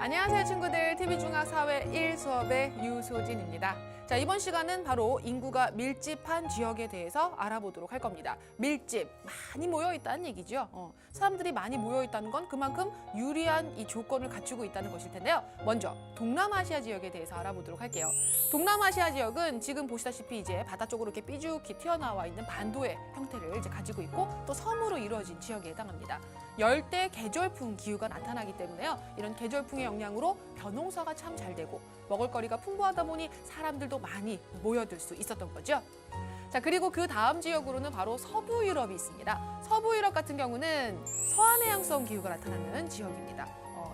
안녕하세요 친구들, TV중학사회 1 수업의 유소진입니다. 자, 이번 시간은 바로 인구가 밀집한 지역에 대해서 알아보도록 할 겁니다. 밀집, 많이 모여있다는 얘기죠. 사람들이 많이 모여있다는 건 그만큼 유리한 이 조건을 갖추고 있다는 것일 텐데요. 먼저 동남아시아 지역에 대해서 알아보도록 할게요. 동남아시아 지역은 지금 보시다시피 이제 바다 쪽으로 이렇게 삐죽히 튀어나와 있는 반도의 형태를 이제 가지고 있고 또 섬으로 이루어진 지역에 해당합니다. 열대 계절풍 기후가 나타나기 때문에요. 이런 계절풍의 영향으로 벼농사가 참 잘 되고 먹을거리가 풍부하다 보니 사람들도 많이 모여들 수 있었던 거죠. 자, 그리고 그 다음 지역으로는 바로 서부 유럽이 있습니다. 서부 유럽 같은 경우는 서한해양성 기후가 나타나는 지역입니다.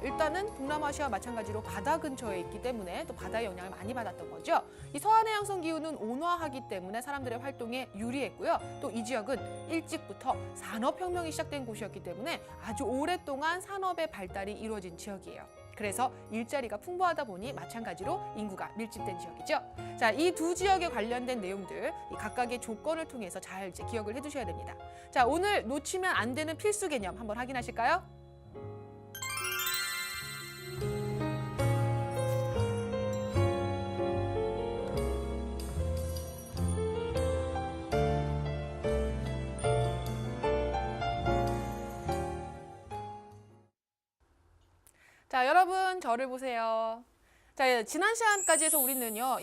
일단은 동남아시아와 마찬가지로 바다 근처에 있기 때문에 또 바다의 영향을 많이 받았던 거죠. 이 서한해양성 기후는 온화하기 때문에 사람들의 활동에 유리했고요. 또 이 지역은 일찍부터 산업혁명이 시작된 곳이었기 때문에 아주 오랫동안 산업의 발달이 이루어진 지역이에요. 그래서 일자리가 풍부하다 보니 마찬가지로 인구가 밀집된 지역이죠. 자, 이 두 지역에 관련된 내용들, 이 각각의 조건을 통해서 잘 이제 기억을 해두셔야 됩니다. 자, 오늘 놓치면 안 되는 필수 개념 한번 확인하실까요? 자, 여러분 저를 보세요. 자, 지난 시간까지 해서 우리는요,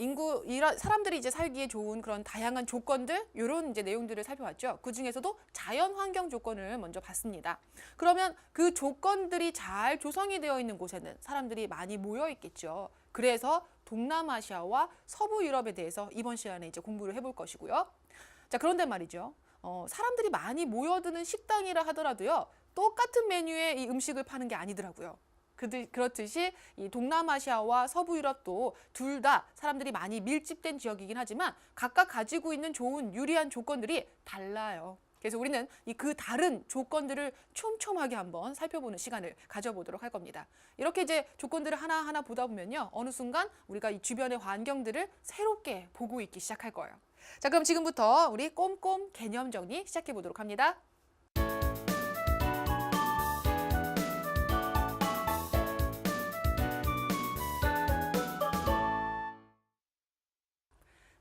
이런 사람들이 이제 살기에 좋은 그런 다양한 조건들, 이런 이제 내용들을 살펴봤죠. 그 중에서도 자연 환경 조건을 먼저 봤습니다. 그러면 그 조건들이 잘 조성이 되어 있는 곳에는 사람들이 많이 모여 있겠죠. 그래서 동남아시아와 서부 유럽에 대해서 이번 시간에 이제 공부를 해볼 것이고요. 자, 그런데 말이죠. 사람들이 많이 모여드는 식당이라 하더라도요, 똑같은 메뉴의 이 음식을 파는 게 아니더라고요. 그렇듯이 이 동남아시아와 서부 유럽도 둘 다 사람들이 많이 밀집된 지역이긴 하지만 각각 가지고 있는 좋은 유리한 조건들이 달라요. 그래서 우리는 그 다른 조건들을 촘촘하게 한번 살펴보는 시간을 가져보도록 할 겁니다. 이렇게 이제 조건들을 하나하나 보다 보면요, 어느 순간 우리가 이 주변의 환경들을 새롭게 보고 있기 시작할 거예요. 자, 그럼 지금부터 우리 꼼꼼 개념 정리 시작해 보도록 합니다.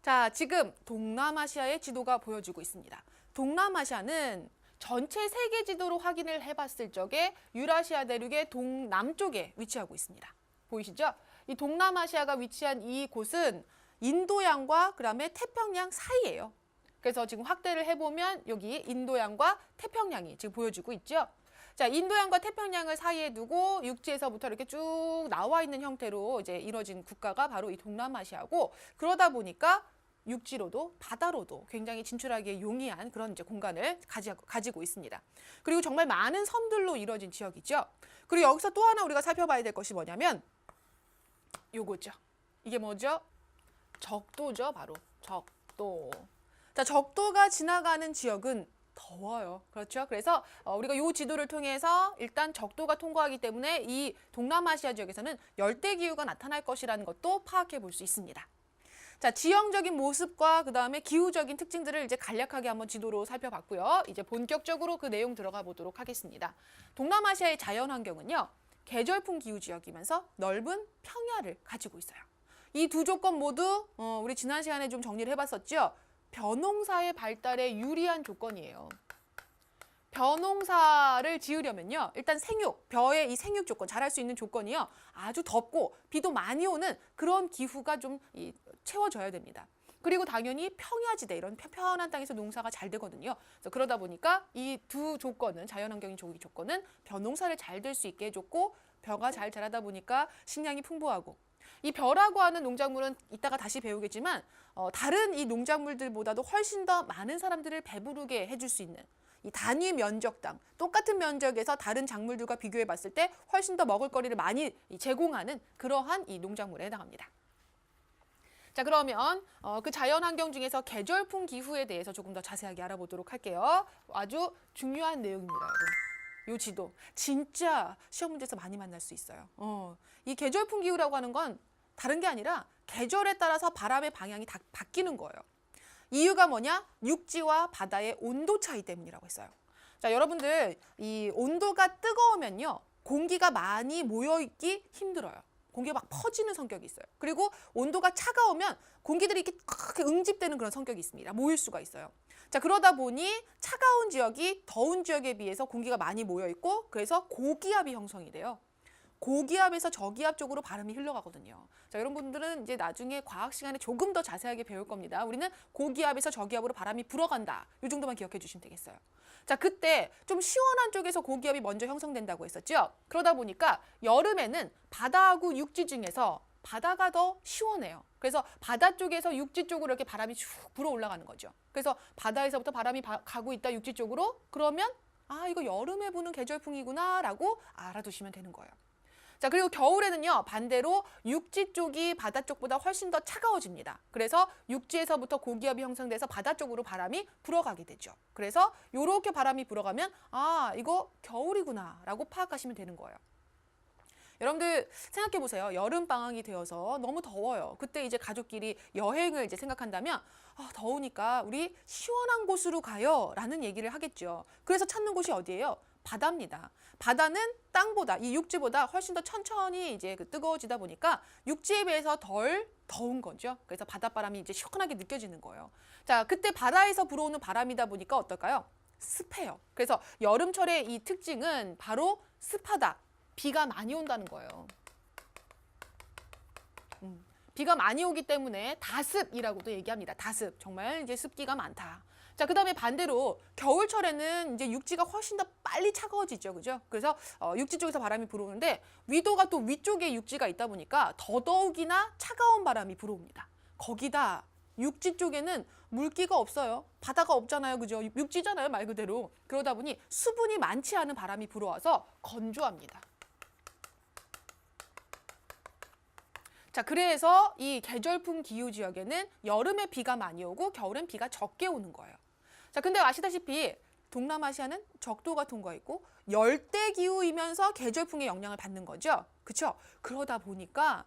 자, 지금 동남아시아의 지도가 보여지고 있습니다. 동남아시아는 전체 세계 지도로 확인을 해봤을 적에 유라시아 대륙의 동남쪽에 위치하고 있습니다. 보이시죠? 이 동남아시아가 위치한 이 곳은 인도양과 그다음에 태평양 사이예요. 그래서 지금 확대를 해보면 여기 인도양과 태평양이 지금 보여지고 있죠. 자, 인도양과 태평양을 사이에 두고 육지에서부터 이렇게 쭉 나와 있는 형태로 이제 이루어진 국가가 바로 이 동남아시아고, 그러다 보니까 육지로도 바다로도 굉장히 진출하기에 용이한 그런 이제 공간을 가지고 있습니다. 그리고 정말 많은 섬들로 이루어진 지역이죠. 그리고 여기서 또 하나 우리가 살펴봐야 될 것이 뭐냐면 요거죠. 이게 뭐죠? 적도죠. 바로 적도. 자, 적도가 지나가는 지역은 더워요. 그렇죠? 그래서 우리가 이 지도를 통해서 일단 적도가 통과하기 때문에 이 동남아시아 지역에서는 열대기후가 나타날 것이라는 것도 파악해 볼 수 있습니다. 자, 지형적인 모습과 그다음에 기후적인 특징들을 이제 간략하게 한번 지도로 살펴봤고요. 이제 본격적으로 그 내용 들어가 보도록 하겠습니다. 동남아시아의 자연 환경은요, 계절풍 기후 지역이면서 넓은 평야를 가지고 있어요. 이 두 조건 모두 우리 지난 시간에 좀 정리를 해봤었죠. 벼농사의 발달에 유리한 조건이에요. 벼농사를 지으려면요, 일단 벼의 이 생육 조건, 자랄 수 있는 조건이요, 아주 덥고 비도 많이 오는 그런 기후가 좀 채워져야 됩니다. 그리고 당연히 평야지대, 이런 편안한 땅에서 농사가 잘 되거든요. 그래서 그러다 보니까 이 두 조건은, 자연환경이 좋은 조건은 벼농사를 잘 될 수 있게 해줬고, 벼가 잘 자라다 보니까 식량이 풍부하고, 이 벼라고 하는 농작물은 이따가 다시 배우겠지만 다른 이 농작물들보다도 훨씬 더 많은 사람들을 배부르게 해줄 수 있는, 이 단위 면적당, 똑같은 면적에서 다른 작물들과 비교해 봤을 때 훨씬 더 먹을거리를 많이 제공하는 그러한 이 농작물에 해당합니다. 자, 그러면 그 자연환경 중에서 계절풍 기후에 대해서 조금 더 자세하게 알아보도록 할게요. 아주 중요한 내용입니다, 여러분. 요 지도 진짜 시험 문제에서 많이 만날 수 있어요. 이 계절풍 기후라고 하는 건 다른 게 아니라 계절에 따라서 바람의 방향이 다 바뀌는 거예요. 이유가 뭐냐? 육지와 바다의 온도 차이 때문이라고 했어요. 자, 여러분들 이 온도가 뜨거우면요, 공기가 많이 모여있기 힘들어요. 공기가 막 퍼지는 성격이 있어요. 그리고 온도가 차가우면 공기들이 이렇게 응집되는 그런 성격이 있습니다. 모일 수가 있어요. 자, 그러다 보니 차가운 지역이 더운 지역에 비해서 공기가 많이 모여있고 그래서 고기압이 형성이 돼요. 고기압에서 저기압 쪽으로 바람이 흘러가거든요. 자, 여러분들은 이제 나중에 과학 시간에 조금 더 자세하게 배울 겁니다. 우리는 고기압에서 저기압으로 바람이 불어간다. 이 정도만 기억해 주시면 되겠어요. 자, 그때 좀 시원한 쪽에서 고기압이 먼저 형성된다고 했었죠. 그러다 보니까 여름에는 바다하고 육지 중에서 바다가 더 시원해요. 그래서 바다 쪽에서 육지 쪽으로 이렇게 바람이 쭉 불어 올라가는 거죠. 그래서 바다에서부터 바람이 가고 있다 육지 쪽으로. 그러면 아, 이거 여름에 부는 계절풍이구나 라고 알아두시면 되는 거예요. 자, 그리고 겨울에는요, 반대로 육지 쪽이 바다 쪽보다 훨씬 더 차가워집니다. 그래서 육지에서부터 고기압이 형성돼서 바다 쪽으로 바람이 불어가게 되죠. 그래서 이렇게 바람이 불어가면 아, 이거 겨울이구나 라고 파악하시면 되는 거예요. 여러분들 생각해 보세요. 여름 방학이 되어서 너무 더워요. 그때 이제 가족끼리 여행을 이제 생각한다면 아, 더우니까 우리 시원한 곳으로 가요 라는 얘기를 하겠죠. 그래서 찾는 곳이 어디예요? 바다입니다. 바다는 땅보다, 이 육지보다 훨씬 더 천천히 이제 뜨거워지다 보니까 육지에 비해서 덜 더운 거죠. 그래서 바닷바람이 이제 시원하게 느껴지는 거예요. 자, 그때 바다에서 불어오는 바람이다 보니까 어떨까요? 습해요. 그래서 여름철의 이 특징은 바로 습하다. 비가 많이 온다는 거예요. 비가 많이 오기 때문에 다습이라고도 얘기합니다. 다습. 정말 이제 습기가 많다. 자, 그다음에 반대로 겨울철에는 이제 육지가 훨씬 더 빨리 차가워지죠. 그죠? 그래서 육지 쪽에서 바람이 불어오는데 위도가 또 위쪽에 육지가 있다 보니까 더더욱이나 차가운 바람이 불어옵니다. 거기다 육지 쪽에는 물기가 없어요. 바다가 없잖아요. 그죠? 육지잖아요. 말 그대로. 그러다 보니 수분이 많지 않은 바람이 불어와서 건조합니다. 자, 그래서 이 계절풍 기후 지역에는 여름에 비가 많이 오고 겨울엔 비가 적게 오는 거예요. 자, 근데 아시다시피 동남아시아는 적도가 통과 있고 열대 기후이면서 계절풍의 영향을 받는 거죠. 그렇죠? 그러다 보니까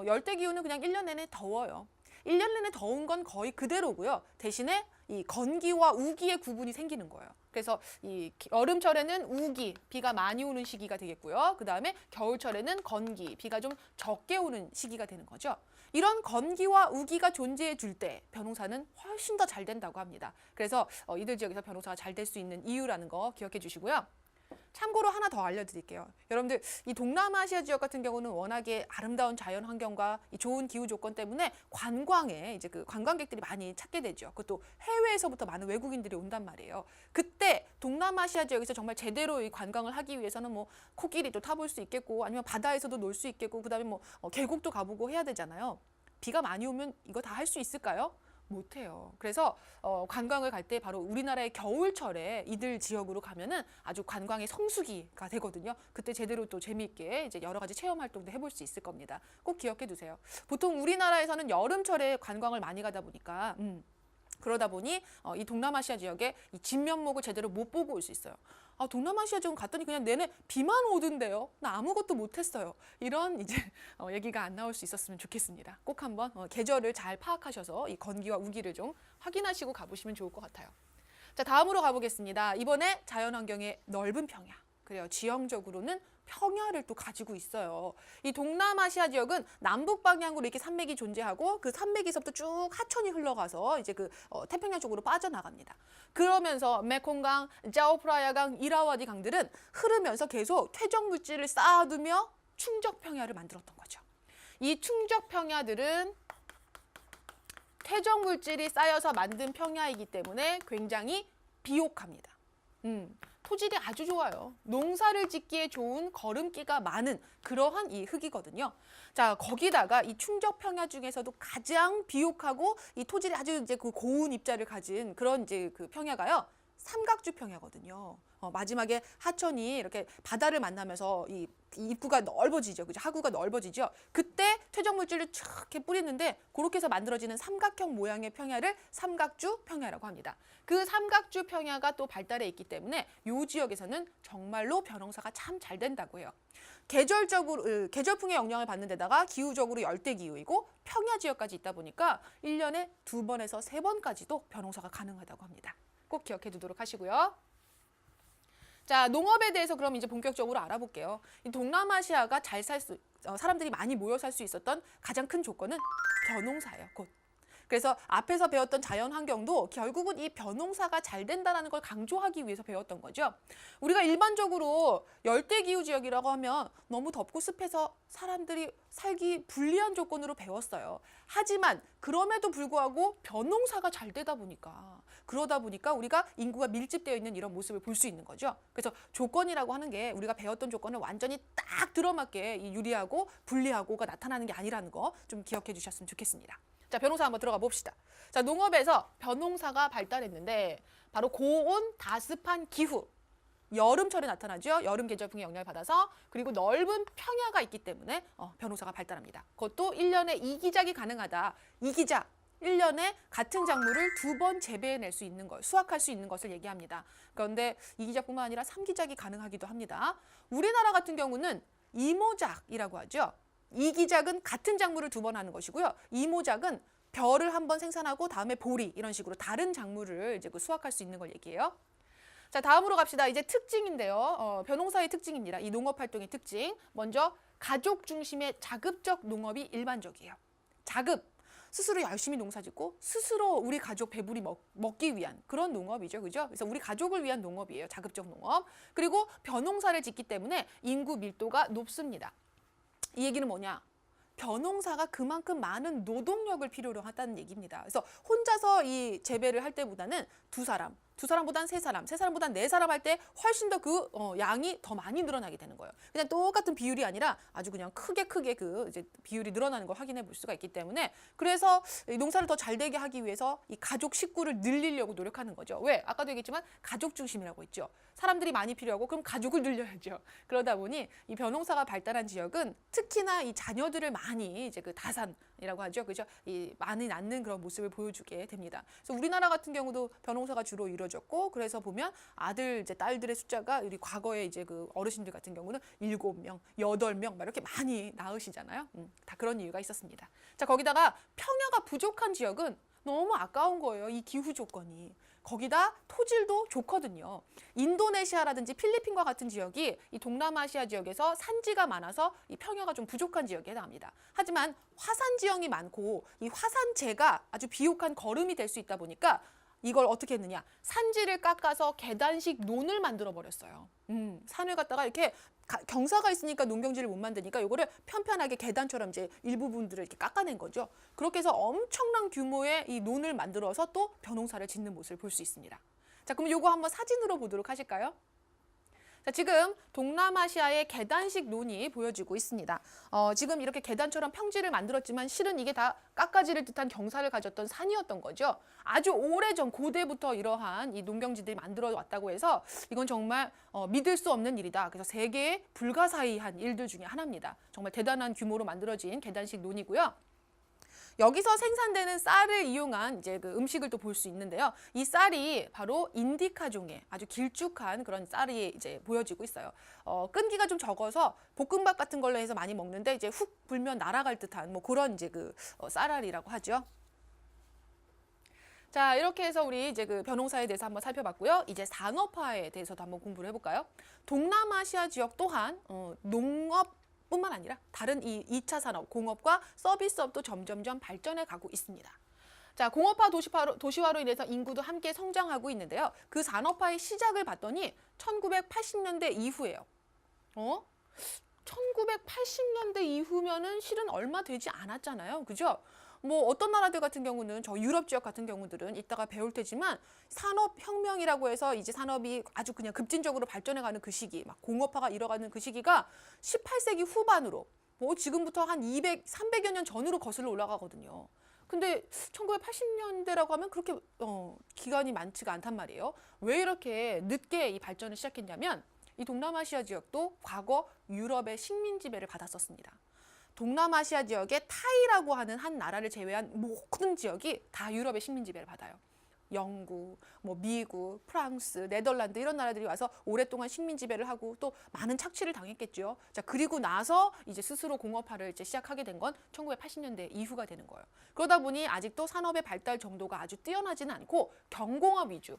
열대 기후는 그냥 1년 내내 더워요. 1년 내내 더운 건 거의 그대로고요. 대신에 이 건기와 우기의 구분이 생기는 거예요. 그래서 이 여름철에는 우기, 비가 많이 오는 시기가 되겠고요. 그다음에 겨울철에는 건기, 비가 좀 적게 오는 시기가 되는 거죠. 이런 건기와 우기가 존재해 줄 때 벼농사는 훨씬 더 잘 된다고 합니다. 그래서 이들 지역에서 벼농사가 잘 될 수 있는 이유라는 거 기억해 주시고요. 참고로 하나 더 알려드릴게요. 여러분들 이 동남아시아 지역 같은 경우는 워낙에 아름다운 자연 환경과 이 좋은 기후 조건 때문에 관광에 이제 그 관광객들이 많이 찾게 되죠. 그것도 해외에서부터 많은 외국인들이 온단 말이에요. 그때 동남아시아 지역에서 정말 제대로 이 관광을 하기 위해서는 뭐 코끼리도 타볼 수 있겠고 아니면 바다에서도 놀 수 있겠고 그다음에 뭐 계곡도 가보고 해야 되잖아요. 비가 많이 오면 이거 다 할 수 있을까요? 못해요. 그래서 관광을 갈 때 바로 우리나라의 겨울철에 이들 지역으로 가면은 아주 관광의 성수기가 되거든요. 그때 제대로 또 재미있게 이제 여러 가지 체험 활동도 해볼 수 있을 겁니다. 꼭 기억해 두세요. 보통 우리나라에서는 여름철에 관광을 많이 가다 보니까 그러다 보니 이 동남아시아 지역에 이 진면목을 제대로 못 보고 올 수 있어요. 아, 동남아시아 지금 갔더니 그냥 내내 비만 오던데요. 나 아무것도 못했어요. 이런 이제 얘기가 안 나올 수 있었으면 좋겠습니다. 꼭 한번 계절을 잘 파악하셔서 이 건기와 우기를 좀 확인하시고 가보시면 좋을 것 같아요. 자, 다음으로 가보겠습니다. 이번에 자연환경의 넓은 평야. 그래요. 지형적으로는 평야를 또 가지고 있어요. 이 동남아시아 지역은 남북 방향으로 이렇게 산맥이 존재하고 그 산맥에서부터 쭉 하천이 흘러가서 이제 그 태평양 쪽으로 빠져나갑니다. 그러면서 메콩강, 자오프라야강, 이라와디 강들은 흐르면서 계속 퇴적 물질을 쌓아두며 충적 평야를 만들었던 거죠. 이 충적 평야들은 퇴적 물질이 쌓여서 만든 평야이기 때문에 굉장히 비옥합니다. 토질이 아주 좋아요. 농사를 짓기에 좋은 거름기가 많은 그러한 이 흙이거든요. 자, 거기다가 이 충적 평야 중에서도 가장 비옥하고 이 토질이 아주 이제 그 고운 입자를 가진 그런 이제 그 평야가요. 삼각주 평야거든요. 마지막에 하천이 이렇게 바다를 만나면서 이 입구가 넓어지죠. 그죠? 하구가 넓어지죠. 그때 퇴적 물질을 쫙 이렇게 뿌리는데 그렇게 해서 만들어지는 삼각형 모양의 평야를 삼각주 평야라고 합니다. 그 삼각주 평야가 또 발달해 있기 때문에 이 지역에서는 정말로 벼농사가 참 잘 된다고 해요. 계절적으로 계절풍의 영향을 받는 데다가 기후적으로 열대 기후이고 평야 지역까지 있다 보니까 1년에 2번에서 3번까지도 벼농사가 가능하다고 합니다. 꼭 기억해 두도록 하시고요. 자, 농업에 대해서 그럼 이제 본격적으로 알아볼게요. 이 동남아시아가 사람들이 많이 모여 살 수 있었던 가장 큰 조건은 벼농사예요. 곧. 그래서 앞에서 배웠던 자연 환경도 결국은 이 벼농사가 잘 된다는 걸 강조하기 위해서 배웠던 거죠. 우리가 일반적으로 열대기후 지역이라고 하면 너무 덥고 습해서 사람들이 살기 불리한 조건으로 배웠어요. 하지만 그럼에도 불구하고 벼농사가 잘 되다 보니까 그러다 보니까 우리가 인구가 밀집되어 있는 이런 모습을 볼 수 있는 거죠. 그래서 조건이라고 하는 게 우리가 배웠던 조건을 완전히 딱 들어맞게 이 유리하고 불리하고가 나타나는 게 아니라는 거 좀 기억해 주셨으면 좋겠습니다. 자, 벼농사 한번 들어가 봅시다. 자, 농업에서 벼농사가 발달했는데 바로 고온 다습한 기후, 여름철에 나타나죠. 여름 계절풍의 영향을 받아서 그리고 넓은 평야가 있기 때문에 벼농사가 발달합니다. 그것도 1년에 이기작이 가능하다. 이기작, 1년에 같은 작물을 2번 재배해낼 수 있는 것, 수확할 수 있는 것을 얘기합니다. 그런데 이기작뿐만 아니라 3기작이 가능하기도 합니다. 우리나라 같은 경우는 이모작이라고 하죠. 이기작은 같은 작물을 2번 하는 것이고요. 이모작은 벼를 한번 생산하고 다음에 보리 이런 식으로 다른 작물을 이제 수확할 수 있는 걸 얘기해요. 자, 다음으로 갑시다. 이제 특징인데요. 벼농사의 특징입니다. 이 농업 활동의 특징. 먼저 가족 중심의 자급적 농업이 일반적이에요. 자급. 스스로 열심히 농사짓고 스스로 우리 가족 배불리 먹기 위한 그런 농업이죠. 그죠? 그래서 우리 가족을 위한 농업이에요. 자급적 농업. 그리고 벼농사를 짓기 때문에 인구 밀도가 높습니다. 이 얘기는 뭐냐? 벼농사가 그만큼 많은 노동력을 필요로 하다는 얘기입니다. 그래서 혼자서 이 재배를 할 때보다는 두 사람보다는 세 사람보다는 네 사람 할 때 훨씬 더 그 양이 더 많이 늘어나게 되는 거예요. 그냥 똑같은 비율이 아니라 아주 그냥 크게 그 이제 비율이 늘어나는 걸 확인해 볼 수가 있기 때문에 그래서 이 농사를 더 잘 되게 하기 위해서 이 가족 식구를 늘리려고 노력하는 거죠. 왜? 아까도 얘기했지만 가족 중심이라고 했죠. 사람들이 많이 필요하고 그럼 가족을 늘려야죠. 그러다 보니 이 벼농사가 발달한 지역은 특히나 이 자녀들을 많이 이제 그 다산이라고 하죠. 그죠? 이 많이 낳는 그런 모습을 보여주게 됩니다. 그래서 우리나라 같은 경우도 벼농사가 주로 이루어졌고 그래서 보면 아들 이제 딸들의 숫자가 우리 과거에 이제 그 어르신들 같은 경우는 7명, 8명 막 이렇게 많이 낳으시잖아요. 다 그런 이유가 있었습니다. 자, 거기다가 평야가 부족한 지역은 너무 아까운 거예요. 이 기후 조건이. 거기다 토질도 좋거든요. 인도네시아라든지 필리핀과 같은 지역이 이 동남아시아 지역에서 산지가 많아서 이 평야가 좀 부족한 지역에 해당합니다. 하지만 화산 지형이 많고 이 화산재가 아주 비옥한 거름이 될 수 있다 보니까 이걸 어떻게 했느냐. 산지를 깎아서 계단식 논을 만들어 버렸어요. 산을 갖다가 이렇게 경사가 있으니까 농경지를 못 만드니까 이거를 편편하게 계단처럼 이제 일부분들을 이렇게 깎아낸 거죠. 그렇게 해서 엄청난 규모의 이 논을 만들어서 또 벼농사를 짓는 모습을 볼 수 있습니다. 자, 그럼 요거 한번 사진으로 보도록 하실까요? 자, 지금 동남아시아의 계단식 논이 보여지고 있습니다. 지금 이렇게 계단처럼 평지를 만들었지만 실은 이게 다 깎아지를 듯한 경사를 가졌던 산이었던 거죠. 아주 오래전 고대부터 이러한 이 농경지들이 만들어 왔다고 해서 이건 정말 믿을 수 없는 일이다. 그래서 세계에 불가사의한 일들 중에 하나입니다. 정말 대단한 규모로 만들어진 계단식 논이고요. 여기서 생산되는 쌀을 이용한 이제 그 음식을 또 볼 수 있는데요. 이 쌀이 바로 인디카종의 아주 길쭉한 그런 쌀이 이제 보여지고 있어요. 끈기가 좀 적어서 볶음밥 같은 걸로 해서 많이 먹는데 이제 훅 불면 날아갈 듯한 뭐 그런 이제 그 쌀알이라고 하죠. 자, 이렇게 해서 우리 이제 그 벼농사에 대해서 한번 살펴봤고요. 이제 산업화에 대해서도 한번 공부를 해볼까요? 동남아시아 지역 또한 농업 뿐만 아니라 다른 이 2차 산업, 공업과 서비스업도 점점점 발전해 가고 있습니다. 자, 공업화 도시화로 인해서 인구도 함께 성장하고 있는데요. 그 산업화의 시작을 봤더니 1980년대 이후예요. 1980년대 이후면은 실은 얼마 되지 않았잖아요. 그죠? 뭐 어떤 나라들 같은 경우는 저 유럽 지역 같은 경우들은 이따가 배울 테지만 산업혁명이라고 해서 이제 산업이 아주 그냥 급진적으로 발전해가는 그 시기, 막 공업화가 이뤄가는 그 시기가 18세기 후반으로 뭐 지금부터 한 200, 300여 년 전으로 거슬러 올라가거든요. 근데 1980년대라고 하면 그렇게 기간이 많지가 않단 말이에요. 왜 이렇게 늦게 이 발전을 시작했냐면 이 동남아시아 지역도 과거 유럽의 식민 지배를 받았었습니다. 동남아시아 지역의 타이라고 하는 한 나라를 제외한 모든 지역이 다 유럽의 식민 지배를 받아요. 영국, 뭐 미국, 프랑스, 네덜란드 이런 나라들이 와서 오랫동안 식민 지배를 하고 또 많은 착취를 당했겠죠. 자, 그리고 나서 이제 스스로 공업화를 이제 시작하게 된 건 1980년대 이후가 되는 거예요. 그러다 보니 아직도 산업의 발달 정도가 아주 뛰어나지는 않고 경공업 위주.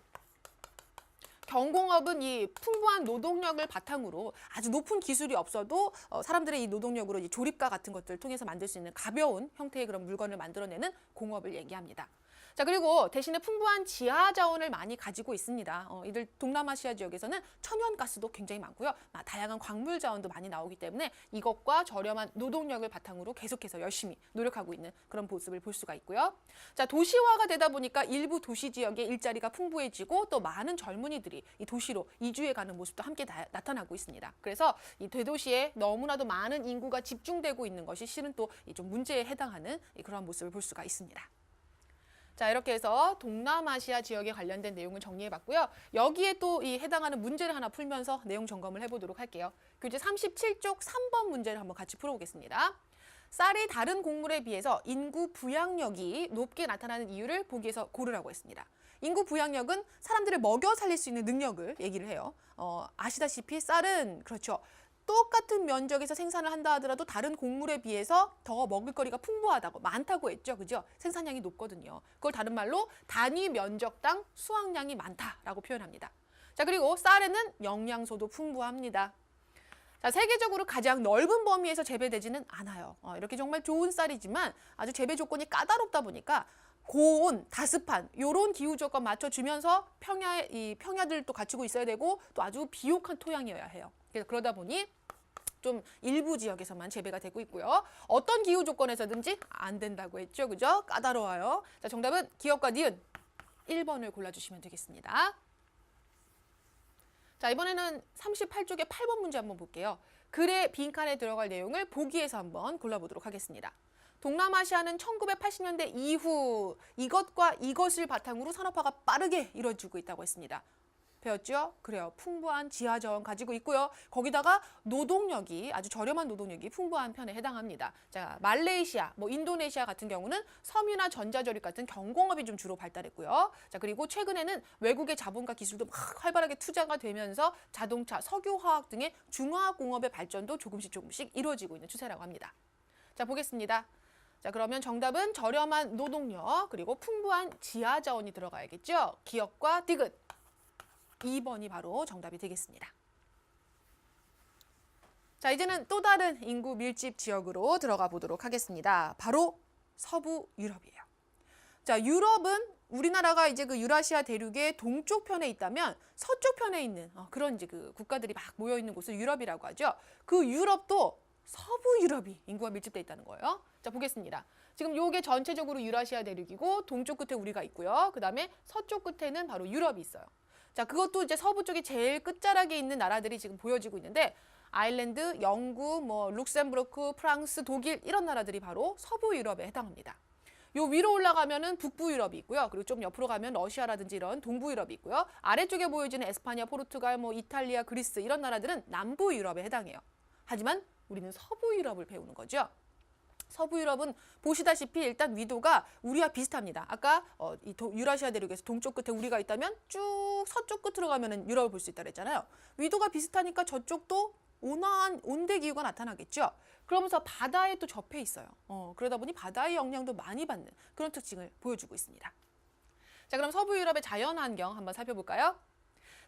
경공업은 이 풍부한 노동력을 바탕으로 아주 높은 기술이 없어도 사람들의 이 노동력으로 이 조립가 같은 것들을 통해서 만들 수 있는 가벼운 형태의 그런 물건을 만들어내는 공업을 얘기합니다. 자, 그리고 대신에 풍부한 지하 자원을 많이 가지고 있습니다. 이들 동남아시아 지역에서는 천연가스도 굉장히 많고요. 다양한 광물 자원도 많이 나오기 때문에 이것과 저렴한 노동력을 바탕으로 계속해서 열심히 노력하고 있는 그런 모습을 볼 수가 있고요. 자, 도시화가 되다 보니까 일부 도시 지역의 일자리가 풍부해지고 또 많은 젊은이들이 이 도시로 이주해 가는 모습도 함께 나타나고 있습니다. 그래서 이 대도시에 너무나도 많은 인구가 집중되고 있는 것이 실은 또 좀 문제에 해당하는 그런 모습을 볼 수가 있습니다. 자, 이렇게 해서 동남아시아 지역에 관련된 내용을 정리해봤고요. 여기에 또 이 해당하는 문제를 하나 풀면서 내용 점검을 해보도록 할게요. 교재 37쪽 3번 문제를 한번 같이 풀어보겠습니다. 쌀이 다른 곡물에 비해서 인구 부양력이 높게 나타나는 이유를 보기에서 고르라고 했습니다. 인구 부양력은 사람들을 먹여 살릴 수 있는 능력을 얘기를 해요. 아시다시피 쌀은 그렇죠. 똑같은 면적에서 생산을 한다 하더라도 다른 곡물에 비해서 더 먹을거리가 풍부하다고 많다고 했죠. 그죠? 생산량이 높거든요. 그걸 다른 말로 단위 면적당 수확량이 많다라고 표현합니다. 자, 그리고 쌀에는 영양소도 풍부합니다. 자, 세계적으로 가장 넓은 범위에서 재배되지는 않아요. 이렇게 정말 좋은 쌀이지만 아주 재배 조건이 까다롭다 보니까 고온, 다습한 이런 기후 조건 맞춰주면서 평야들도 갖추고 있어야 되고 또 아주 비옥한 토양이어야 해요. 그래서 그러다 보니 좀 일부 지역에서만 재배가 되고 있고요. 어떤 기후 조건에서든지 안 된다고 했죠. 그죠? 까다로워요. 자, 정답은 기역과 니은 1번을 골라주시면 되겠습니다. 자, 이번에는 38쪽의 8번 문제 한번 볼게요. 글의 빈칸에 들어갈 내용을 보기에서 한번 골라보도록 하겠습니다. 동남아시아는 1980년대 이후 이것과 이것을 바탕으로 산업화가 빠르게 이루어지고 있다고 했습니다. 배웠죠? 그래요. 풍부한 지하 자원 가지고 있고요. 거기다가 노동력이 아주 저렴한 노동력이 풍부한 편에 해당합니다. 자, 말레이시아, 인도네시아 같은 경우는 섬유나 전자조립 같은 경공업이 좀 주로 발달했고요. 자, 그리고 최근에는 외국의 자본과 기술도 막 활발하게 투자가 되면서 자동차, 석유화학 등의 중화학 공업의 발전도 조금씩 이루어지고 있는 추세라고 합니다. 자, 보겠습니다. 자, 그러면 정답은 저렴한 노동력 그리고 풍부한 지하 자원이 들어가야겠죠? 기역과 디귿. 2번이 바로 정답이 되겠습니다. 자, 이제는 또 다른 인구 밀집 지역으로 들어가 보도록 하겠습니다. 바로 서부 유럽이에요. 자, 유럽은 우리나라가 이제 그 유라시아 대륙의 동쪽 편에 있다면 서쪽 편에 있는 그런 이제 그 국가들이 막 모여 있는 곳을 유럽이라고 하죠. 그 유럽도 서부 유럽이 인구가 밀집돼 있다는 거예요. 자, 보겠습니다. 지금 요게 전체적으로 유라시아 대륙이고 동쪽 끝에 우리가 있고요. 그다음에 서쪽 끝에는 바로 유럽이 있어요. 자, 그것도 이제 서부 쪽이 제일 끝자락에 있는 나라들이 지금 보여지고 있는데 아일랜드, 영국, 룩셈부르크, 프랑스, 독일 이런 나라들이 바로 서부 유럽에 해당합니다. 요 위로 올라가면은 북부 유럽이 있고요. 그리고 좀 옆으로 가면 러시아라든지 이런 동부 유럽이 있고요. 아래쪽에 보여지는 에스파냐, 포르투갈, 이탈리아, 그리스 이런 나라들은 남부 유럽에 해당해요. 하지만 우리는 서부 유럽을 배우는 거죠. 서부 유럽은 보시다시피 일단 위도가 우리와 비슷합니다. 아까 유라시아 대륙에서 동쪽 끝에 우리가 있다면 쭉 서쪽 끝으로 가면은 유럽을 볼 수 있다 그랬잖아요. 위도가 비슷하니까 저쪽도 온화한 온대 기후가 나타나겠죠. 그러면서 바다에 또 접해 있어요. 그러다 보니 바다의 영향도 많이 받는 그런 특징을 보여주고 있습니다. 자, 그럼 서부 유럽의 자연 환경 한번 살펴볼까요?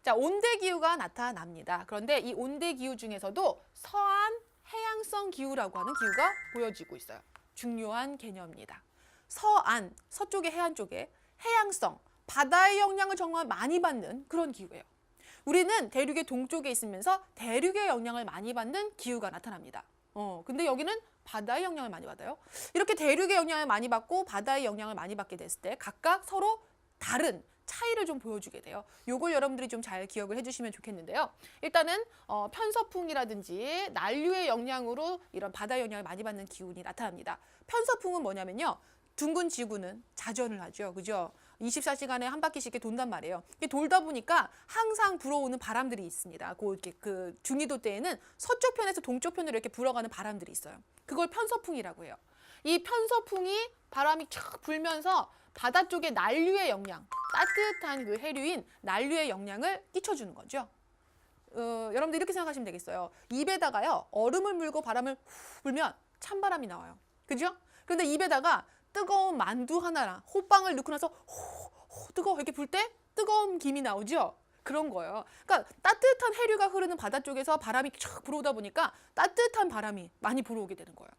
자, 온대 기후가 나타납니다. 그런데 이 온대 기후 중에서도 서한 해양성 기후라고 하는 기후가 보여지고 있어요. 중요한 개념입니다. 서안, 서쪽의 해안 쪽에 해양성, 바다의 영향을 정말 많이 받는 그런 기후예요. 우리는 대륙의 동쪽에 있으면서 대륙의 영향을 많이 받는 기후가 나타납니다. 근데 여기는 바다의 영향을 많이 받아요. 이렇게 대륙의 영향을 많이 받고 바다의 영향을 많이 받게 됐을 때 각각 서로 다른 차이를 좀 보여주게 돼요. 요걸 여러분들이 좀 잘 기억을 해주시면 좋겠는데요. 일단은 편서풍이라든지 난류의 영향으로 이런 바다 영향을 많이 받는 기운이 나타납니다. 편서풍은 뭐냐면요. 둥근 지구는 자전을 하죠. 그죠? 24시간에 한 바퀴씩 이렇게 돈단 말이에요. 이게 돌다 보니까 항상 불어오는 바람들이 있습니다. 그 중위도 때에는 서쪽 편에서 동쪽 편으로 이렇게 불어가는 바람들이 있어요. 그걸 편서풍이라고 해요. 이 편서풍이 바람이 쫙 불면서 바다 쪽에 난류의 영향, 따뜻한 그 해류인 난류의 영향을 끼쳐주는 거죠. 여러분들 이렇게 생각하시면 되겠어요. 입에다가요 얼음을 물고 바람을 후 불면 찬바람이 나와요. 그죠? 그런데 입에다가 뜨거운 만두 하나랑 호빵을 넣고 나서 뜨거워 이렇게 불 때 뜨거운 김이 나오죠. 그런 거예요. 그러니까 따뜻한 해류가 흐르는 바다 쪽에서 바람이 쫙 불어오다 보니까 따뜻한 바람이 많이 불어오게 되는 거예요.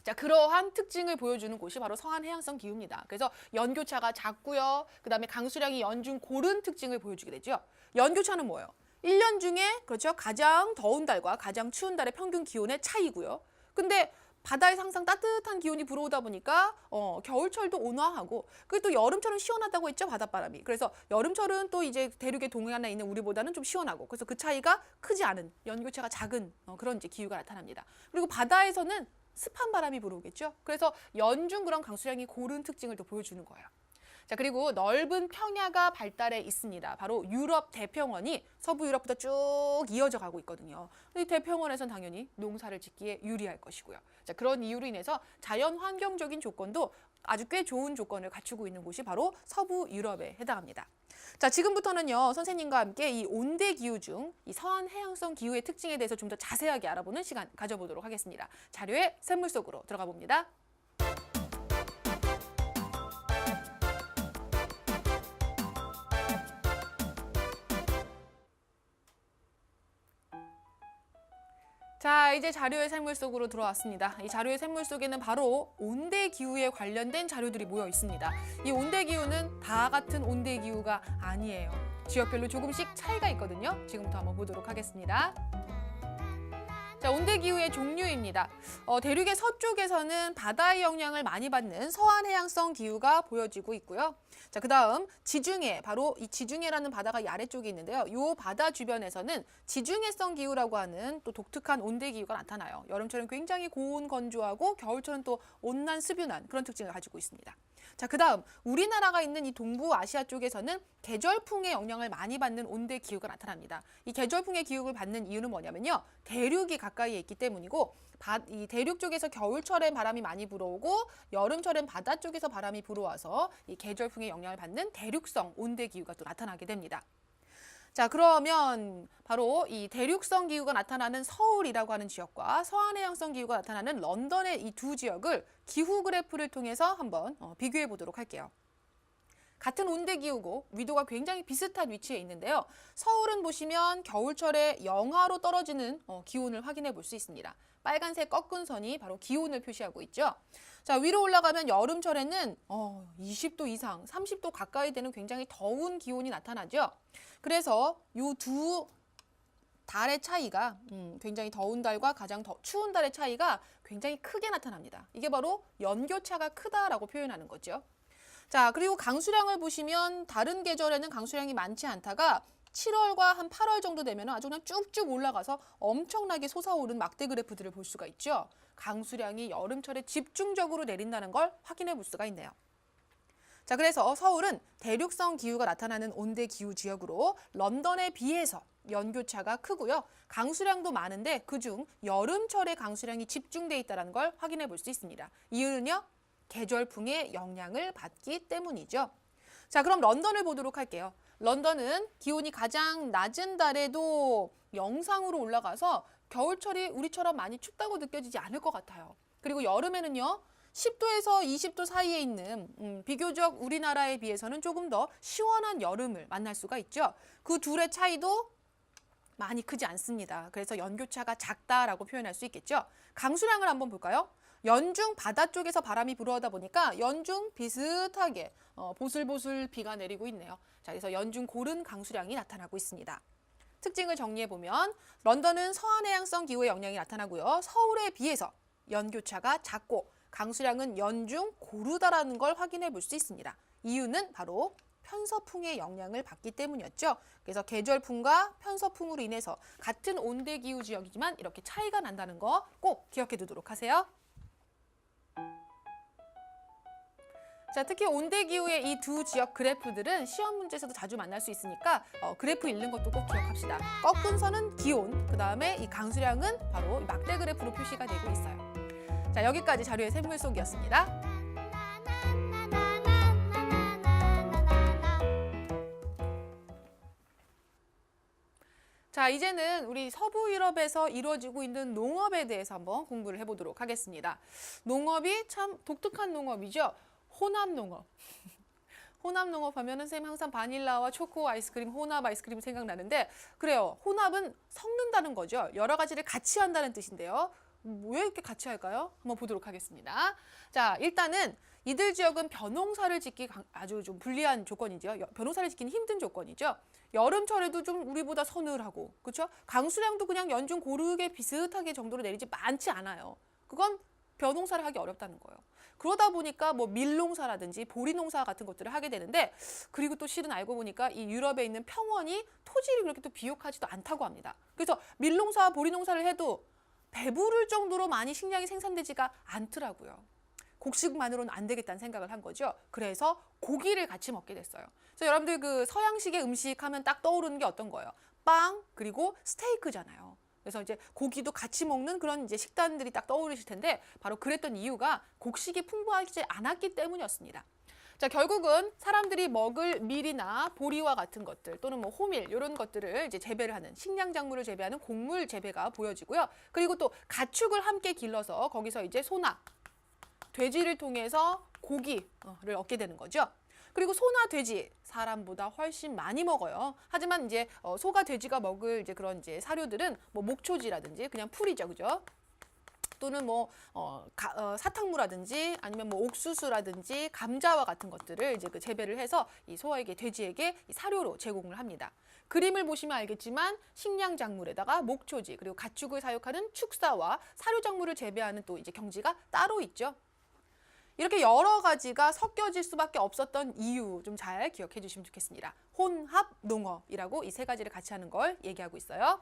자, 그러한 특징을 보여주는 곳이 바로 서한 해양성 기후입니다. 그래서 연교차가 작고요. 그다음에 강수량이 연중 고른 특징을 보여주게 되죠. 연교차는 뭐예요? 1년 중에 그렇죠. 가장 더운 달과 가장 추운 달의 평균 기온의 차이고요. 근데 바다에서 항상 따뜻한 기온이 불어오다 보니까 겨울철도 온화하고 그리고 또 여름철은 시원하다고 했죠, 바닷바람이. 그래서 여름철은 또 이제 대륙의 동해안에 있는 우리보다는 좀 시원하고 그래서 그 차이가 크지 않은 연교차가 작은 그런 이제 기후가 나타납니다. 그리고 바다에서는 습한 바람이 불어오겠죠. 그래서 연중 그런 강수량이 고른 특징을 또 보여주는 거예요. 자, 그리고 넓은 평야가 발달해 있습니다. 바로 유럽 대평원이 서부 유럽부터 쭉 이어져 가고 있거든요. 이 대평원에선 당연히 농사를 짓기에 유리할 것이고요. 자, 그런 이유로 인해서 자연 환경적인 조건도 아주 꽤 좋은 조건을 갖추고 있는 곳이 바로 서부 유럽에 해당합니다. 자, 지금부터는요, 선생님과 함께 이 온대 기후 중 이 서한 해양성 기후의 특징에 대해서 좀 더 자세하게 알아보는 시간 가져보도록 하겠습니다. 자료의 샘물 속으로 들어가 봅니다. 자, 이제 자료의 샘물 속으로 들어왔습니다. 이 자료의 샘물 속에는 바로 온대 기후에 관련된 자료들이 모여 있습니다. 이 온대 기후는 다 같은 온대 기후가 아니에요. 지역별로 조금씩 차이가 있거든요. 지금부터 한번 보도록 하겠습니다. 자, 온대 기후의 종류입니다. 대륙의 서쪽에서는 바다의 영향을 많이 받는 서한 해양성 기후가 보여지고 있고요. 자, 그다음 지중해, 바로 이 지중해라는 바다가 이 아래쪽에 있는데요. 이 바다 주변에서는 지중해성 기후라고 하는 또 독특한 온대 기후가 나타나요. 여름철은 굉장히 고온 건조하고 겨울철은 또 온난 습유난 그런 특징을 가지고 있습니다. 자, 그다음 우리나라가 있는 이 동부 아시아 쪽에서는 계절풍의 영향을 많이 받는 온대 기후가 나타납니다. 이 계절풍의 기후를 받는 이유는 뭐냐면요. 대륙이 가까이에 있기 때문이고 이 대륙 쪽에서 겨울철엔 바람이 많이 불어오고 여름철엔 바다 쪽에서 바람이 불어와서 이 계절풍의 영향을 받는 대륙성 온대 기후가 또 나타나게 됩니다. 자, 그러면 바로 이 대륙성 기후가 나타나는 서울이라고 하는 지역과 서한해양성 기후가 나타나는 런던의 이 두 지역을 기후 그래프를 통해서 한번 비교해 보도록 할게요. 같은 온대 기후고 위도가 굉장히 비슷한 위치에 있는데요. 서울은 보시면 겨울철에 영하로 떨어지는 기온을 확인해 볼 수 있습니다. 빨간색 꺾은 선이 바로 기온을 표시하고 있죠. 자, 위로 올라가면 여름철에는 20도 이상, 30도 가까이 되는 굉장히 더운 기온이 나타나죠. 그래서 이 두 달의 차이가 굉장히 더운 달과 가장 추운 달의 차이가 굉장히 크게 나타납니다. 이게 바로 연교차가 크다라고 표현하는 거죠. 자, 그리고 강수량을 보시면 다른 계절에는 강수량이 많지 않다가 7월과 한 8월 정도 되면 아주 그냥 쭉쭉 올라가서 엄청나게 솟아오른 막대 그래프들을 볼 수가 있죠. 강수량이 여름철에 집중적으로 내린다는 걸 확인해 볼 수가 있네요. 자, 그래서 서울은 대륙성 기후가 나타나는 온대 기후 지역으로 런던에 비해서 연교차가 크고요. 강수량도 많은데 그중 여름철에 강수량이 집중돼 있다는 걸 확인해 볼 수 있습니다. 이유는요. 계절풍의 영향을 받기 때문이죠. 자, 그럼 런던을 보도록 할게요. 런던은 기온이 가장 낮은 달에도 영상으로 올라가서 겨울철이 우리처럼 많이 춥다고 느껴지지 않을 것 같아요. 그리고 여름에는요. 10도에서 20도 사이에 있는 비교적 우리나라에 비해서는 조금 더 시원한 여름을 만날 수가 있죠. 그 둘의 차이도 많이 크지 않습니다. 그래서 연교차가 작다라고 표현할 수 있겠죠. 강수량을 한번 볼까요? 연중 바다 쪽에서 바람이 불어오다 보니까 연중 비슷하게 보슬보슬 비가 내리고 있네요. 자, 그래서 연중 고른 강수량이 나타나고 있습니다. 특징을 정리해보면 런던은 서한해양성 기후의 영향이 나타나고요. 서울에 비해서 연교차가 작고 강수량은 연중 고르다라는 걸 확인해 볼 수 있습니다. 이유는 바로 편서풍의 영향을 받기 때문이었죠. 그래서 계절풍과 편서풍으로 인해서 같은 온대 기후 지역이지만 이렇게 차이가 난다는 거 꼭 기억해 두도록 하세요. 자, 특히 온대 기후의 이 두 지역 그래프들은 시험 문제에서도 자주 만날 수 있으니까 그래프 읽는 것도 꼭 기억합시다. 꺾은 선은 기온, 그 다음에 이 강수량은 바로 막대 그래프로 표시가 되고 있어요. 자, 여기까지 자료의 샘물 속이었습니다. 자, 이제는 우리 서부 유럽에서 이루어지고 있는 농업에 대해서 한번 공부를 해보도록 하겠습니다. 농업이 참 독특한 농업이죠. 혼합 농업. 혼합 농업하면은 선생님 항상 바닐라와 초코 아이스크림, 혼합 아이스크림 생각나는데 그래요. 혼합은 섞는다는 거죠. 여러 가지를 같이 한다는 뜻인데요. 왜 이렇게 같이 할까요? 한번 보도록 하겠습니다. 자, 일단은 이들 지역은 벼농사를 짓기 아주 좀 불리한 조건이죠. 벼농사를 짓기는 힘든 조건이죠. 여름철에도 좀 우리보다 서늘하고, 그렇죠? 강수량도 그냥 연중 고르게 비슷하게 정도로 내리지 많지 않아요. 그건 벼농사를 하기 어렵다는 거예요. 그러다 보니까 뭐 밀농사라든지 보리농사 같은 것들을 하게 되는데, 그리고 또 실은 알고 보니까 이 유럽에 있는 평원이 토질이 그렇게 또 비옥하지도 않다고 합니다. 그래서 밀농사, 보리농사를 해도 배부를 정도로 많이 식량이 생산되지가 않더라고요. 곡식만으로는 안 되겠다는 생각을 한 거죠. 그래서 고기를 같이 먹게 됐어요. 그래서 여러분들 그 서양식의 음식 하면 딱 떠오르는 게 어떤 거예요? 빵, 그리고 스테이크잖아요. 그래서 이제 고기도 같이 먹는 그런 이제 식단들이 딱 떠오르실 텐데 바로 그랬던 이유가 곡식이 풍부하지 않았기 때문이었습니다. 자, 결국은 사람들이 먹을 밀이나 보리와 같은 것들 또는 뭐 호밀 이런 것들을 이제 재배를 하는 식량 작물을 재배하는 곡물 재배가 보여지고요. 그리고 또 가축을 함께 길러서 거기서 이제 소나 돼지를 통해서 고기를 얻게 되는 거죠. 그리고 소나 돼지 사람보다 훨씬 많이 먹어요. 하지만 이제 소가 돼지가 먹을 이제 그런 이제 사료들은 뭐 목초지라든지 그냥 풀이죠, 그죠? 또는 뭐 사탕무라든지 아니면 뭐 옥수수라든지 감자와 같은 것들을 이제 그 재배를 해서 이 소에게 돼지에게 이 사료로 제공을 합니다. 그림을 보시면 알겠지만 식량 작물에다가 목초지 그리고 가축을 사육하는 축사와 사료 작물을 재배하는 또 이제 경지가 따로 있죠. 이렇게 여러 가지가 섞여질 수밖에 없었던 이유 좀 잘 기억해 주시면 좋겠습니다. 혼합 농업이라고 이 세 가지를 같이 하는 걸 얘기하고 있어요.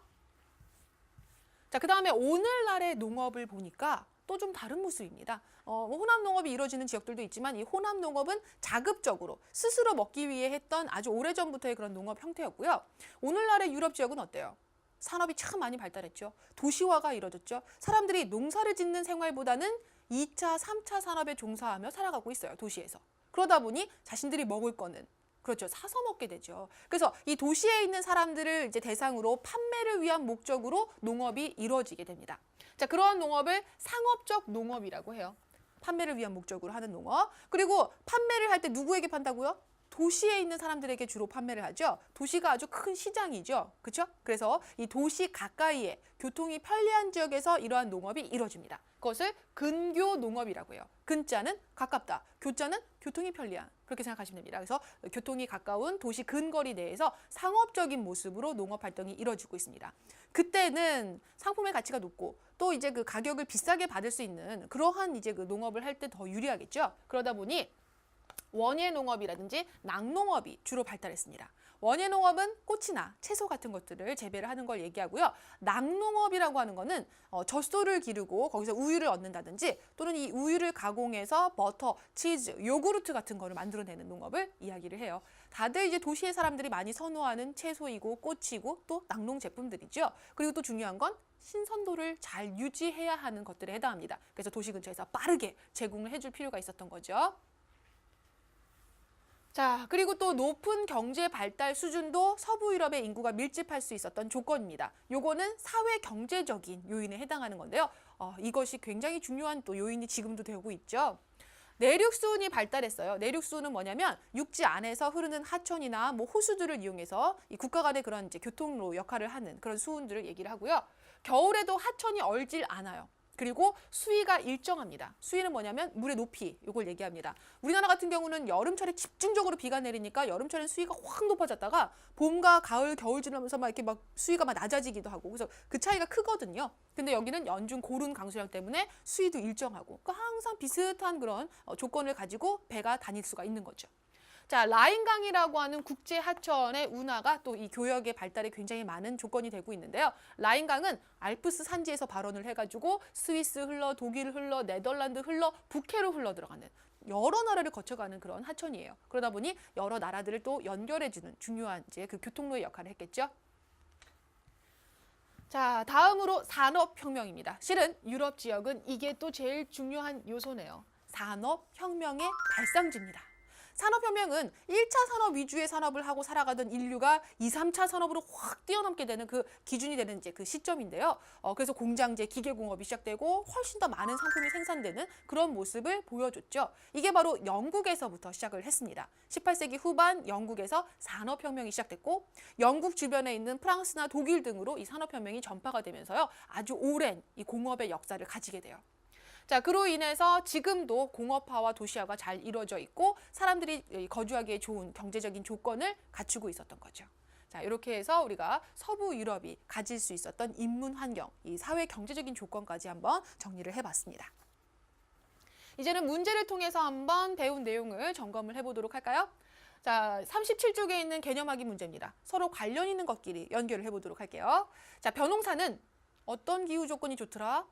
자, 그 다음에 오늘날의 농업을 보니까 또 좀 다른 모습입니다. 혼합 농업이 이루어지는 지역들도 있지만 이 혼합 농업은 자급적으로 스스로 먹기 위해 했던 아주 오래전부터의 그런 농업 형태였고요. 오늘날의 유럽 지역은 어때요? 산업이 참 많이 발달했죠. 도시화가 이루어졌죠. 사람들이 농사를 짓는 생활보다는 2차, 3차 산업에 종사하며 살아가고 있어요. 도시에서. 그러다 보니 자신들이 먹을 거는 그렇죠. 사서 먹게 되죠. 그래서 이 도시에 있는 사람들을 이제 대상으로 판매를 위한 목적으로 농업이 이루어지게 됩니다. 자, 그러한 농업을 상업적 농업이라고 해요. 판매를 위한 목적으로 하는 농업. 그리고 판매를 할 때 누구에게 판다고요? 도시에 있는 사람들에게 주로 판매를 하죠. 도시가 아주 큰 시장이죠. 그렇죠? 그래서 이 도시 가까이에 교통이 편리한 지역에서 이러한 농업이 이루어집니다. 그것을 근교 농업이라고 해요. 근자는 가깝다, 교자는 교통이 편리한 그렇게 생각하시면 됩니다. 그래서 교통이 가까운 도시 근거리 내에서 상업적인 모습으로 농업 활동이 이루어지고 있습니다. 그때는 상품의 가치가 높고 또 이제 그 가격을 비싸게 받을 수 있는 그러한 이제 그 농업을 할 때 더 유리하겠죠. 그러다 보니 원예 농업이라든지 낙농업이 주로 발달했습니다. 원예 농업은 꽃이나 채소 같은 것들을 재배를 하는 걸 얘기하고요. 낙농업이라고 하는 거는 젖소를 기르고 거기서 우유를 얻는다든지 또는 이 우유를 가공해서 버터, 치즈, 요구르트 같은 거를 만들어내는 농업을 이야기를 해요. 다들 이제 도시의 사람들이 많이 선호하는 채소이고 꽃이고 또 낙농 제품들이죠. 그리고 또 중요한 건 신선도를 잘 유지해야 하는 것들에 해당합니다. 그래서 도시 근처에서 빠르게 제공을 해줄 필요가 있었던 거죠. 자, 그리고 또 높은 경제 발달 수준도 서부 유럽의 인구가 밀집할 수 있었던 조건입니다. 요거는 사회 경제적인 요인에 해당하는 건데요. 이것이 굉장히 중요한 또 요인이 지금도 되고 있죠. 내륙수운이 발달했어요. 내륙수운은 뭐냐면 육지 안에서 흐르는 하천이나 뭐 호수들을 이용해서 이 국가 간의 그런 이제 교통로 역할을 하는 그런 수운들을 얘기를 하고요. 겨울에도 하천이 얼질 않아요. 그리고 수위가 일정합니다. 수위는 뭐냐면 물의 높이, 이걸 얘기합니다. 우리나라 같은 경우는 여름철에 집중적으로 비가 내리니까 여름철엔 수위가 확 높아졌다가 봄과 가을, 겨울 지나면서 막 이렇게 막 수위가 막 낮아지기도 하고 그래서 그 차이가 크거든요. 근데 여기는 연중 고른 강수량 때문에 수위도 일정하고 그러니까 항상 비슷한 그런 조건을 가지고 배가 다닐 수가 있는 거죠. 자, 라인강이라고 하는 국제 하천의 운하가 또 이 교역의 발달에 굉장히 많은 조건이 되고 있는데요. 라인강은 알프스 산지에서 발원을 해가지고 스위스 흘러, 독일 흘러, 네덜란드 흘러, 북해로 흘러 들어가는 여러 나라를 거쳐가는 그런 하천이에요. 그러다 보니 여러 나라들을 또 연결해주는 중요한 이제 그 교통로의 역할을 했겠죠. 자, 다음으로 산업혁명입니다. 실은 유럽 지역은 이게 또 제일 중요한 요소네요. 산업혁명의 발상지입니다. 산업혁명은 1차 산업 위주의 산업을 하고 살아가던 인류가 2, 3차 산업으로 확 뛰어넘게 되는 그 기준이 되는 이제 그 시점인데요. 그래서 공장제, 기계공업이 시작되고 훨씬 더 많은 상품이 생산되는 그런 모습을 보여줬죠. 이게 바로 영국에서부터 시작을 했습니다. 18세기 후반 영국에서 산업혁명이 시작됐고 영국 주변에 있는 프랑스나 독일 등으로 이 산업혁명이 전파가 되면서요. 아주 오랜 이 공업의 역사를 가지게 돼요. 자, 그로 인해서 지금도 공업화와 도시화가 잘 이루어져 있고 사람들이 거주하기에 좋은 경제적인 조건을 갖추고 있었던 거죠. 자, 이렇게 해서 우리가 서부 유럽이 가질 수 있었던 인문 환경, 이 사회 경제적인 조건까지 한번 정리를 해봤습니다. 이제는 문제를 통해서 한번 배운 내용을 점검을 해보도록 할까요? 자, 37쪽에 있는 개념하기 문제입니다. 서로 관련 있는 것끼리 연결을 해보도록 할게요. 자, 벼농사는 어떤 기후 조건이 좋더라?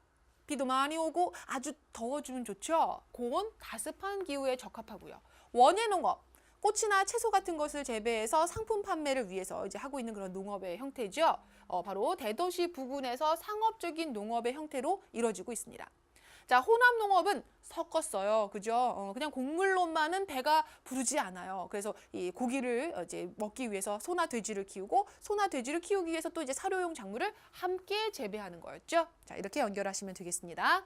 비도 많이 오고 아주 더워주면 좋죠. 고온, 다습한 기후에 적합하고요. 원예 농업, 꽃이나 채소 같은 것을 재배해서 상품 판매를 위해서 이제 하고 있는 그런 농업의 형태죠. 바로 대도시 부근에서 상업적인 농업의 형태로 이루어지고 있습니다. 자, 혼합 농업은 섞었어요. 그죠? 그냥 곡물로만은 배가 부르지 않아요. 그래서 이 고기를 이제 먹기 위해서 소나 돼지를 키우고 소나 돼지를 키우기 위해서 또 이제 사료용 작물을 함께 재배하는 거였죠. 자, 이렇게 연결하시면 되겠습니다.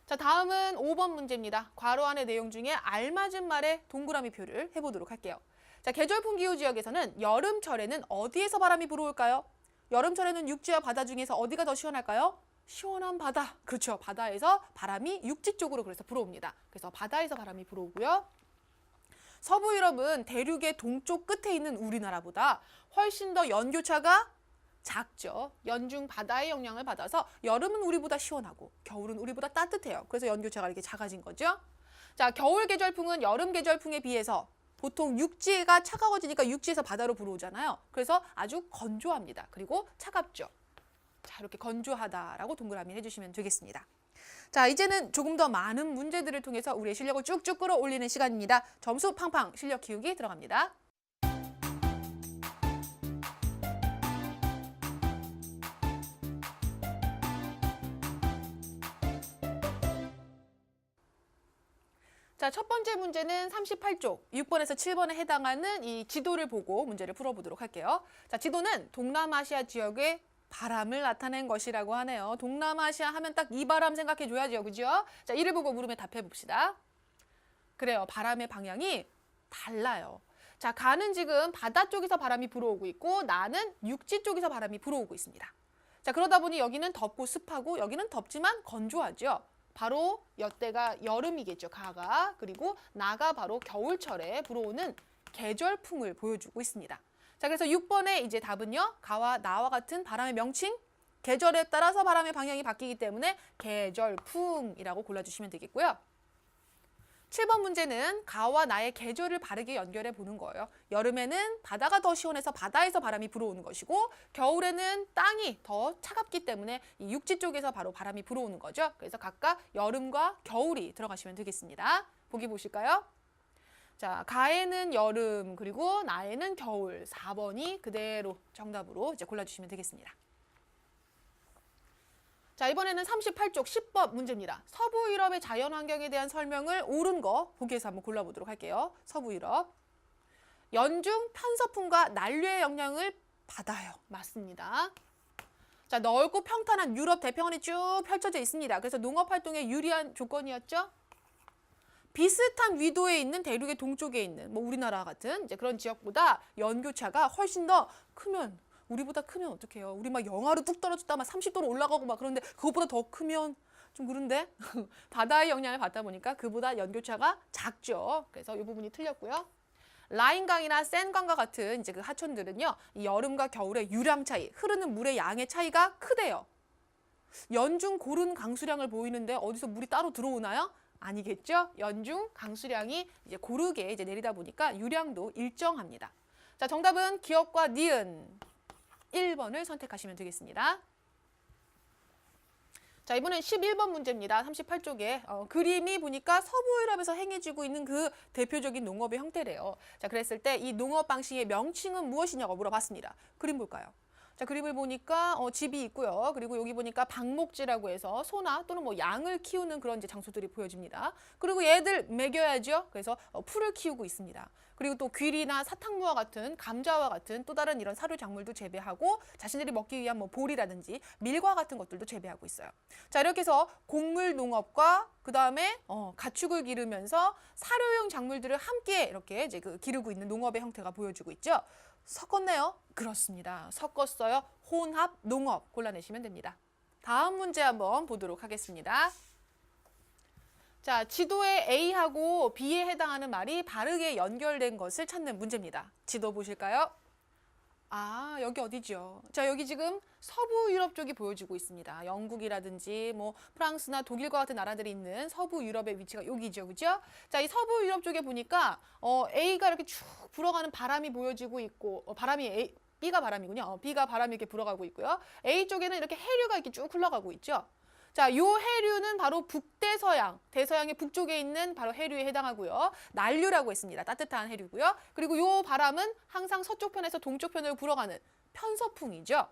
자, 다음은 5번 문제입니다. 괄호 안의 내용 중에 알맞은 말의 동그라미 표를 해보도록 할게요. 자, 계절풍 기후 지역에서는 여름철에는 어디에서 바람이 불어올까요? 여름철에는 육지와 바다 중에서 어디가 더 시원할까요? 시원한 바다. 그렇죠. 바다에서 바람이 육지 쪽으로 그래서 불어옵니다. 그래서 바다에서 바람이 불어오고요. 서부 유럽은 대륙의 동쪽 끝에 있는 우리나라보다 훨씬 더 연교차가 작죠. 연중 바다의 영향을 받아서 여름은 우리보다 시원하고 겨울은 우리보다 따뜻해요. 그래서 연교차가 이렇게 작아진 거죠. 자, 겨울 계절풍은 여름 계절풍에 비해서 보통 육지가 차가워지니까 육지에서 바다로 불어오잖아요. 그래서 아주 건조합니다. 그리고 차갑죠. 자, 이렇게 건조하다라고 동그라미 해주시면 되겠습니다. 자, 이제는 조금 더 많은 문제들을 통해서 우리의 실력을 쭉쭉 끌어올리는 시간입니다. 점수 팡팡 실력 키우기 들어갑니다. 자, 첫 번째 문제는 38쪽 6번에서 7번에 해당하는 이 지도를 보고 문제를 풀어보도록 할게요. 자, 지도는 동남아시아 지역의 바람을 나타낸 것이라고 하네요. 동남아시아 하면 딱 이 바람 생각해줘야죠. 그죠? 자, 이를 보고 물음에 답해봅시다. 그래요. 바람의 방향이 달라요. 자, 가는 지금 바다 쪽에서 바람이 불어오고 있고 나는 육지 쪽에서 바람이 불어오고 있습니다. 자, 그러다 보니 여기는 덥고 습하고 여기는 덥지만 건조하죠. 바로 이때가 여름이겠죠. 가가. 그리고 나가 바로 겨울철에 불어오는 계절풍을 보여주고 있습니다. 자, 그래서 6번의 이제 답은요. 가와 나와 같은 바람의 명칭, 계절에 따라서 바람의 방향이 바뀌기 때문에 계절풍이라고 골라주시면 되겠고요. 7번 문제는 가와 나의 계절을 바르게 연결해 보는 거예요. 여름에는 바다가 더 시원해서 바다에서 바람이 불어오는 것이고 겨울에는 땅이 더 차갑기 때문에 이 육지 쪽에서 바로 바람이 불어오는 거죠. 그래서 각각 여름과 겨울이 들어가시면 되겠습니다. 보기 보실까요? 자, 가에는 여름, 그리고 나에는 겨울. 4번이 그대로 정답으로 이제 골라주시면 되겠습니다. 자, 이번에는 38쪽 10번 문제입니다. 서부 유럽의 자연환경에 대한 설명을 옳은 거 보기에서 한번 골라보도록 할게요. 서부 유럽. 연중 편서풍과 난류의 영향을 받아요. 맞습니다. 자, 넓고 평탄한 유럽 대평원이 쭉 펼쳐져 있습니다. 그래서 농업활동에 유리한 조건이었죠. 비슷한 위도에 있는 대륙의 동쪽에 있는 뭐 우리나라 같은 이제 그런 지역보다 연교차가 훨씬 더 크면 우리보다 크면 어떡해요? 우리 막 영하로 뚝 떨어졌다 막 30도로 올라가고 막 그런데 그것보다 더 크면 좀 그런데 바다의 영향을 받다 보니까 그보다 연교차가 작죠. 그래서 이 부분이 틀렸고요. 라인강이나 센강과 같은 이제 그 하천들은요. 이 여름과 겨울의 유량 차이, 흐르는 물의 양의 차이가 크대요. 연중 고른 강수량을 보이는데 어디서 물이 따로 들어오나요? 아니겠죠? 연중 강수량이 이제 고르게 이제 내리다 보니까 유량도 일정합니다. 자, 정답은 기역과 니은 1번을 선택하시면 되겠습니다. 자, 이번엔 11번 문제입니다. 38쪽에 그림이 보니까 서부 유럽에서 행해지고 있는 그 대표적인 농업의 형태래요. 자, 그랬을 때 이 농업 방식의 명칭은 무엇이냐고 물어봤습니다. 그림 볼까요? 자, 그림을 보니까 집이 있고요. 그리고 여기 보니까 방목지라고 해서 소나 또는 뭐 양을 키우는 그런 이제 장소들이 보여집니다. 그리고 얘들 먹여야죠. 그래서 풀을 키우고 있습니다. 그리고 또 귀리나 사탕무와 같은 감자와 같은 또 다른 이런 사료 작물도 재배하고 자신들이 먹기 위한 뭐 보리라든지 밀과 같은 것들도 재배하고 있어요. 자, 이렇게 해서 곡물 농업과 그다음에 가축을 기르면서 사료용 작물들을 함께 이렇게 이제 기르고 있는 농업의 형태가 보여지고 있죠. 섞었네요. 그렇습니다. 섞었어요. 혼합 농업 골라내시면 됩니다. 다음 문제 한번 보도록 하겠습니다. 자, 지도에 A하고 B에 해당하는 말이 바르게 연결된 것을 찾는 문제입니다. 지도 보실까요? 아, 여기 어디죠? 자, 여기 지금 서부 유럽 쪽이 보여지고 있습니다. 영국이라든지 뭐 프랑스나 독일과 같은 나라들이 있는 서부 유럽의 위치가 여기죠, 그죠? 자, 이 서부 유럽 쪽에 보니까 A가 이렇게 쭉 불어가는 바람이 보여지고 있고, B가 바람이군요. B가 바람이 이렇게 불어가고 있고요. A 쪽에는 이렇게 해류가 이렇게 쭉 흘러가고 있죠. 자, 요 해류는 바로 북대서양, 대서양의 북쪽에 있는 바로 해류에 해당하고요. 난류라고 했습니다. 따뜻한 해류고요. 그리고 요 바람은 항상 서쪽 편에서 동쪽 편으로 불어가는 편서풍이죠.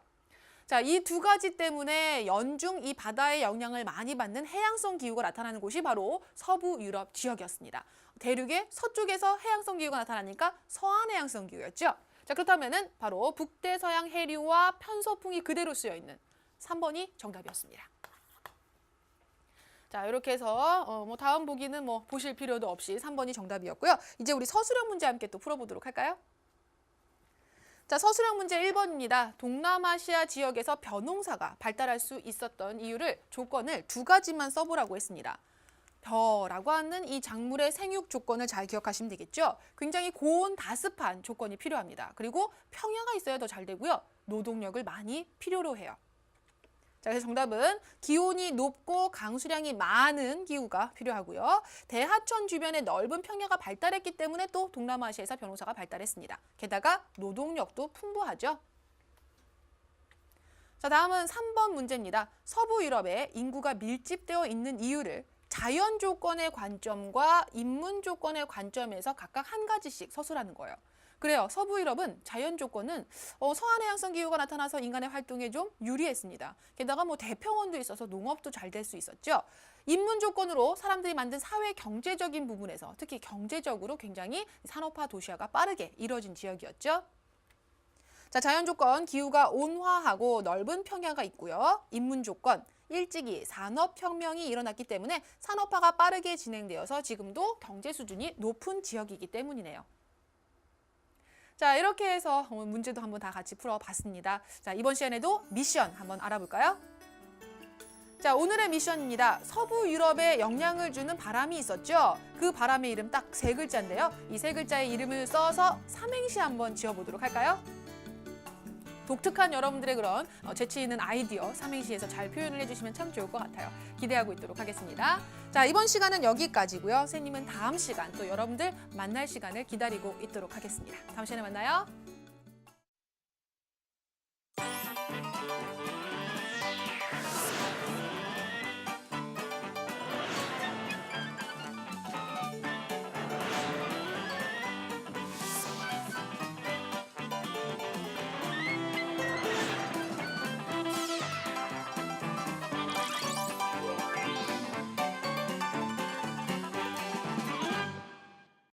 자, 이 두 가지 때문에 연중 이 바다의 영향을 많이 받는 해양성 기후가 나타나는 곳이 바로 서부 유럽 지역이었습니다. 대륙의 서쪽에서 해양성 기후가 나타나니까 서한 해양성 기후였죠. 자, 그렇다면은 바로 북대서양 해류와 편서풍이 그대로 쓰여 있는 3번이 정답이었습니다. 자, 이렇게 해서 뭐 다음 보기는 뭐 보실 필요도 없이 3번이 정답이었고요. 이제 우리 서술형 문제 함께 또 풀어보도록 할까요? 자, 서술형 문제 1번입니다. 동남아시아 지역에서 벼농사가 발달할 수 있었던 이유를 조건을 두 가지만 써보라고 했습니다. 벼라고 하는 이 작물의 생육 조건을 잘 기억하시면 되겠죠. 굉장히 고온 다습한 조건이 필요합니다. 그리고 평야가 있어야 더 잘 되고요. 노동력을 많이 필요로 해요. 자, 그래서 정답은 기온이 높고 강수량이 많은 기후가 필요하고요. 대하천 주변에 넓은 평야가 발달했기 때문에 또 동남아시아에서 벼농사가 발달했습니다. 게다가 노동력도 풍부하죠. 자, 다음은 3번 문제입니다. 서부 유럽에 인구가 밀집되어 있는 이유를 자연 조건의 관점과 인문 조건의 관점에서 각각 한 가지씩 서술하는 거예요. 그래요. 서부 유럽은 자연 조건은 서한 해양성 기후가 나타나서 인간의 활동에 좀 유리했습니다. 게다가 뭐 대평원도 있어서 농업도 잘 될 수 있었죠. 인문 조건으로 사람들이 만든 사회 경제적인 부분에서 특히 경제적으로 굉장히 산업화 도시화가 빠르게 이뤄진 지역이었죠. 자, 자연 조건, 기후가 온화하고 넓은 평야가 있고요. 인문 조건, 일찍이 산업혁명이 일어났기 때문에 산업화가 빠르게 진행되어서 지금도 경제 수준이 높은 지역이기 때문이네요. 자, 이렇게 해서 문제도 한번 다 같이 풀어봤습니다. 자, 이번 시간에도 미션 한번 알아볼까요? 자, 오늘의 미션입니다. 서부 유럽에 영향을 주는 바람이 있었죠. 그 바람의 이름 딱 세 글자인데요. 이 세 글자의 이름을 써서 삼행시 한번 지어보도록 할까요? 독특한 여러분들의 그런 재치 있는 아이디어 삼행시에서 잘 표현을 해주시면 참 좋을 것 같아요. 기대하고 있도록 하겠습니다. 자, 이번 시간은 여기까지고요. 선생님은 다음 시간 또 여러분들 만날 시간을 기다리고 있도록 하겠습니다. 다음 시간에 만나요.